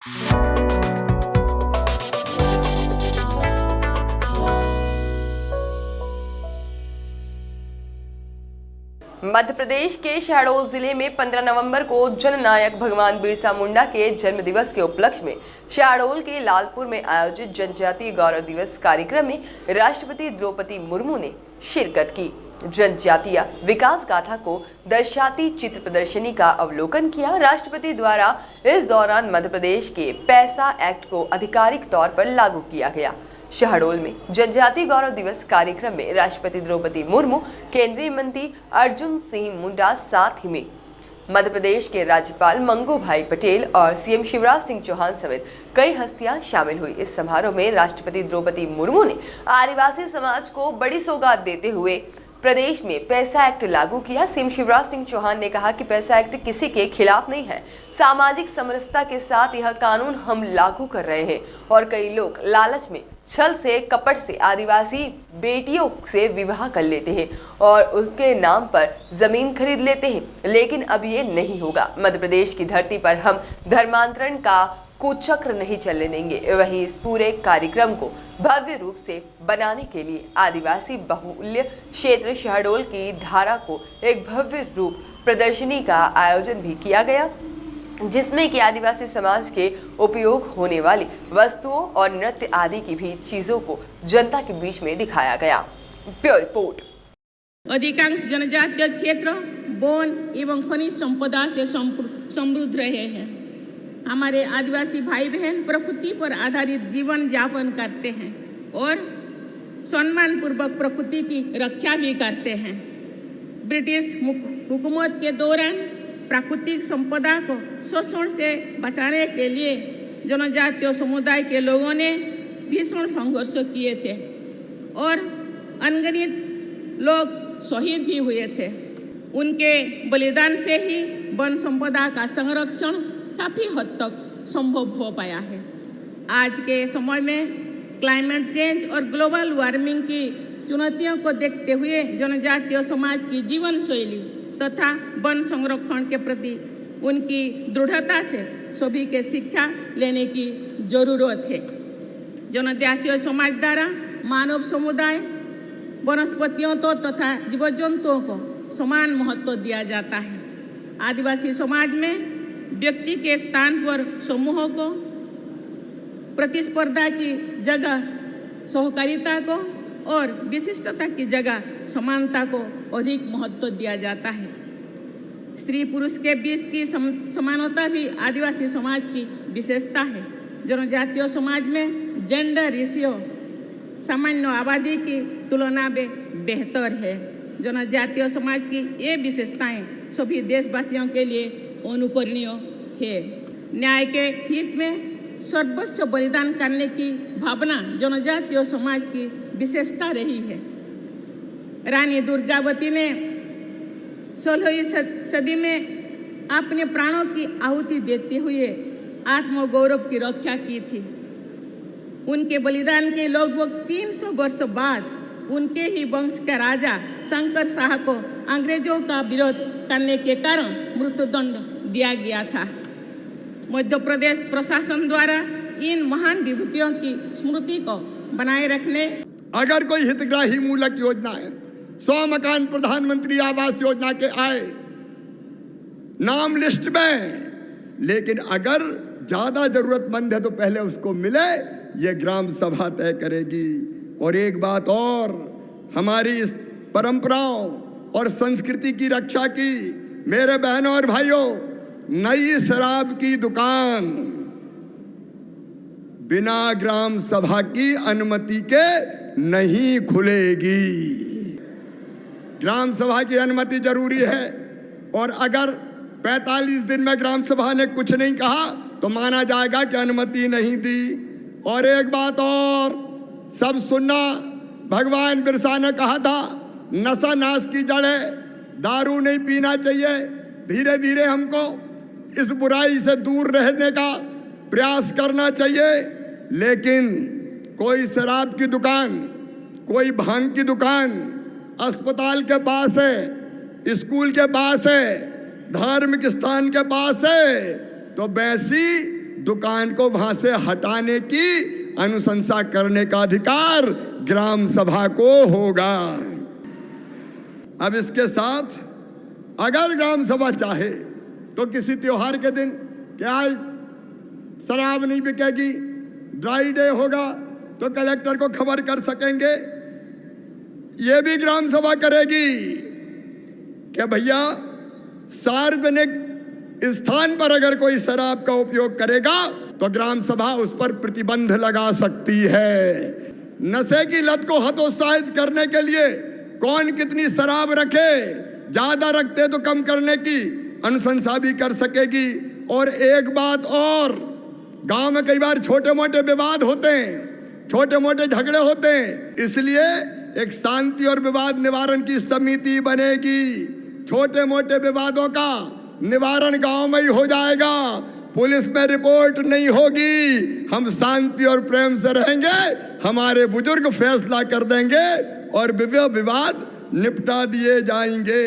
मध्य प्रदेश के शहडोल जिले में 15 नवंबर को जननायक भगवान बिरसा मुंडा के जन्म दिवस के उपलक्ष्य में शहडोल के लालपुर में आयोजित जनजातीय गौरव दिवस कार्यक्रम में राष्ट्रपति द्रौपदी मुर्मू ने शिरकत की। जनजातीय विकास गाथा को दर्शाती चित्र प्रदर्शनी का अवलोकन किया। राष्ट्रपति द्वारा इस दौरान मध्य प्रदेश के पैसा एक्ट को आधिकारिक तौर पर लागू किया गया। शहडोल में जनजातीय गौरव दिवस कार्यक्रम में राष्ट्रपति द्रौपदी मुर्मू, केंद्रीय मंत्री अर्जुन सिंह मुंडा, साथ ही में मध्य प्रदेश के राज्यपाल मंगू भाई पटेल और सीएम शिवराज सिंह चौहान समेत कई हस्तियां शामिल हुई। इस समारोह में राष्ट्रपति द्रौपदी मुर्मू ने आदिवासी समाज को बड़ी सौगात देते हुए प्रदेश में पैसा एक्ट लागू किया। सीएम शिवराज सिंह चौहान ने कहा कि पैसा एक्ट किसी के खिलाफ नहीं है, सामाजिक समरसता के साथ यह कानून हम लागू कर रहे हैं। और कई लोग लालच में, छल से, कपट से आदिवासी बेटियों से विवाह कर लेते हैं और उसके नाम पर जमीन खरीद लेते हैं, लेकिन अब ये नहीं होगा। मध्य प्रदेश की धरती पर हम धर्मांतरण का कुचक्र नहीं चलने देंगे। वहीं इस पूरे कार्यक्रम को भव्य रूप से बनाने के लिए आदिवासी बहुल्य क्षेत्र शहडोल की धारा को एक भव्य रूप प्रदर्शनी का आयोजन भी किया गया, जिसमें कि आदिवासी समाज के उपयोग होने वाली वस्तुओं और नृत्य आदि की भी चीजों को जनता के बीच में दिखाया गया। Bureau report. अधिकांश जनजातीय क्षेत्र वन एवं खनिज संपदा से समृद्ध रहे हैं। हमारे आदिवासी भाई बहन प्रकृति पर आधारित जीवन यापन करते हैं और सम्मानपूर्वक प्रकृति की रक्षा भी करते हैं। ब्रिटिश हुकूमत के दौरान प्राकृतिक संपदा को शोषण से बचाने के लिए जनजातीय समुदाय के लोगों ने भीषण संघर्ष किए थे और अनगिनत लोग शहीद भी हुए थे। उनके बलिदान से ही वन संपदा का संरक्षण काफ़ी हद तक संभव हो पाया है। आज के समय में क्लाइमेट चेंज और ग्लोबल वार्मिंग की चुनौतियों को देखते हुए जनजातीय समाज की जीवन शैली तथा वन संरक्षण के प्रति उनकी दृढ़ता से सभी के शिक्षा लेने की जरूरत है। जनजातीय समाज द्वारा मानव समुदाय, वनस्पतियों तो तथा जीव जंतुओं को समान महत्व दिया जाता है। आदिवासी समाज में व्यक्ति के स्थान पर समूहों को, प्रतिस्पर्धा की जगह सहकारिता को और विशिष्टता की जगह समानता को अधिक महत्व दिया जाता है। स्त्री पुरुष के बीच की समानता भी आदिवासी समाज की विशेषता है। जनजातीय समाज में जेंडर रेशियो सामान्य आबादी की तुलना में बेहतर है। जनजातीय समाज की ये विशेषताएं सभी देशवासियों के लिए अनुकरणीय है। न्याय के हित में सर्वस्व बलिदान करने की भावना जनजातीय समाज की विशेषता रही है। रानी दुर्गावती ने 16वीं सदी में अपने प्राणों की आहुति देते हुए आत्मगौरव की रक्षा की थी। उनके बलिदान के लगभग 300 वर्ष बाद उनके ही वंश के राजा शंकर शाह को अंग्रेजों का विरोध करने के कारण मृत्युदंड दिया गया था। मध्य प्रदेश प्रशासन द्वारा इन महान विभूतियों की स्मृति को बनाए रखने अगर कोई हितग्राही मूलक योजना है, 100 मकान प्रधानमंत्री आवास योजना के आए नाम लिस्ट में, लेकिन अगर ज्यादा जरूरतमंद है तो पहले उसको मिले, ये ग्राम सभा तय करेगी। और एक बात और, हमारी इस परंपराओं और संस्कृति की रक्षा की मेरे बहनों और भाइयों, नई शराब की दुकान बिना ग्राम सभा की अनुमति के नहीं खुलेगी। ग्राम सभा की अनुमति जरूरी है और अगर 45 दिन में ग्राम सभा ने कुछ नहीं कहा तो माना जाएगा कि अनुमति नहीं दी। और एक बात और, सब सुनना, भगवान बिरसा ने कहा था नशा नाश की जड़ है, दारू नहीं पीना चाहिए। धीरे धीरे हमको इस बुराई से दूर रहने का प्रयास करना चाहिए। लेकिन कोई शराब की दुकान, कोई भांग की दुकान अस्पताल के पास है, स्कूल के पास है, धार्मिक स्थान के पास है, तो वैसी दुकान को वहां से हटाने की अनुशंसा करने का अधिकार ग्राम सभा को होगा। अब इसके साथ अगर ग्राम सभा चाहे तो किसी त्योहार के दिन क्या शराब नहीं बिकेगी, ड्राई डे होगा तो कलेक्टर को खबर कर सकेंगे। ये भी ग्राम सभा करेगी कि भैया सार्वजनिक स्थान पर अगर कोई शराब का उपयोग करेगा तो ग्राम सभा उस पर प्रतिबंध लगा सकती है। नशे की लत को हतोत्साहित करने के लिए कौन कितनी शराब रखे, ज्यादा रखते तो कम करने की अनुशंसा भी कर सकेगी। और एक बात और, गांव में कई बार छोटे मोटे विवाद होते हैं, छोटे मोटे झगड़े होते हैं, इसलिए एक शांति और विवाद निवारण की समिति बनेगी। छोटे मोटे विवादों का निवारण गांव में ही हो जाएगा, पुलिस में रिपोर्ट नहीं होगी। हम शांति और प्रेम से रहेंगे, हमारे बुजुर्ग फैसला कर देंगे और विवाद निपटा दिए जाएंगे।